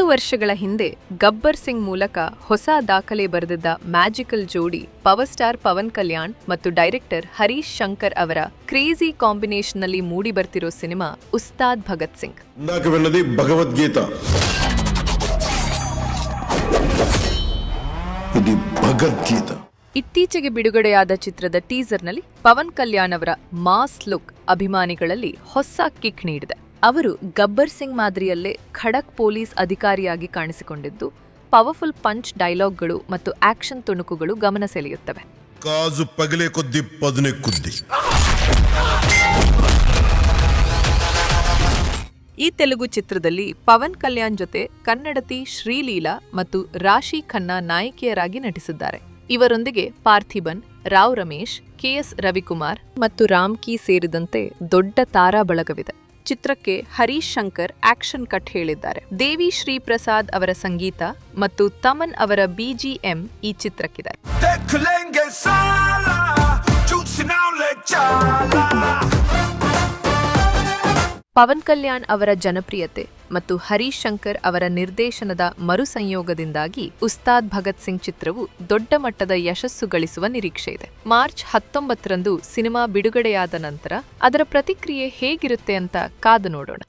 ವರ್ಷಗಳ ಹಿಂದೆ ಗಬ್ಬರ್ ಸಿಂಗ್ ಮೂಲಕ ಹೊಸ ದಾಖಲೆ ಬರೆದಿದ್ದ ಮ್ಯಾಜಿಕಲ್ ಜೋಡಿ ಪವರ್ ಸ್ಟಾರ್ ಪವನ್ ಕಲ್ಯಾಣ್ ಮತ್ತು ಡೈರೆಕ್ಟರ್ ಹರೀಶ್ ಶಂಕರ್ ಅವರ ಕ್ರೇಜಿ ಕಾಂಬಿನೇಷನ್ನಲ್ಲಿ ಮೂಡಿ ಬರ್ತಿರೋ ಸಿನಿಮಾ ಉಸ್ತಾದ್ ಭಗತ್ ಸಿಂಗ್. ಭಗವದ್ಗೀತಾ ಇತ್ತೀಚೆಗೆ ಬಿಡುಗಡೆಯಾದ ಚಿತ್ರದ ಟೀಸರ್ನಲ್ಲಿ ಪವನ್ ಕಲ್ಯಾಣ್ ಅವರ ಮಾಸ್ ಲುಕ್ ಅಭಿಮಾನಿಗಳಲ್ಲಿ ಹೊಸ ಕಿಕ್ ನೀಡಿದೆ. ಅವರು ಗಬ್ಬರ್ ಸಿಂಗ್ ಮಾದರಿಯಲ್ಲೇ ಖಡಕ್ ಪೊಲೀಸ್ ಅಧಿಕಾರಿಯಾಗಿ ಕಾಣಿಸಿಕೊಂಡಿದ್ದು, ಪವರ್ಫುಲ್ ಪಂಚ್ ಡೈಲಾಗ್ಗಳು ಮತ್ತು ಆಕ್ಷನ್ ತುಣುಕುಗಳು ಗಮನ ಸೆಳೆಯುತ್ತವೆ. ಈ ತೆಲುಗು ಚಿತ್ರದಲ್ಲಿ ಪವನ್ ಕಲ್ಯಾಣ್ ಜೊತೆ ಕನ್ನಡತಿ ಶ್ರೀಲೀಲಾ ಮತ್ತು ರಾಶಿ ಖನ್ನಾ ನಾಯಕಿಯರಾಗಿ ನಟಿಸಿದ್ದಾರೆ. ಇವರೊಂದಿಗೆ ಪಾರ್ಥಿಬನ್, ರಾವ್ ರಮೇಶ್, ಕೆಎಸ್ ರವಿಕುಮಾರ್ ಮತ್ತು ರಾಮ್ಕಿ ಸೇರಿದಂತೆ ದೊಡ್ಡ ತಾರಾ ಬಳಗವಿದೆ. ಚಿತ್ರಕ್ಕೆ ಹರೀಶ್ ಶಂಕರ್ ಆಕ್ಷನ್ ಕಟ್ ಹೇಳಿದ್ದಾರೆ. ದೇವಿ ಶ್ರೀ ಪ್ರಸಾದ್ ಅವರ ಸಂಗೀತ ಮತ್ತು ತಮನ್ ಅವರ ಬಿಜಿಎಂ ಈ ಚಿತ್ರಕ್ಕಿದೆ. ಪವನ್ ಕಲ್ಯಾಣ್ ಅವರ ಜನಪ್ರಿಯತೆ ಮತ್ತು ಹರೀಶ್ ಶಂಕರ್ ಅವರ ನಿರ್ದೇಶನದ ಮರುಸಂಯೋಗದಿಂದಾಗಿ ಉಸ್ತಾದ್ ಭಗತ್ ಸಿಂಗ್ ಚಿತ್ರವು ದೊಡ್ಡ ಮಟ್ಟದ ಯಶಸ್ಸು ಗಳಿಸುವ ನಿರೀಕ್ಷೆ ಇದೆ. ಮಾರ್ಚ್ 19ರಂದು ಸಿನಿಮಾ ಬಿಡುಗಡೆಯಾದ ನಂತರ ಅದರ ಪ್ರತಿಕ್ರಿಯೆ ಹೇಗಿರುತ್ತೆ ಅಂತ ಕಾದು ನೋಡೋಣ.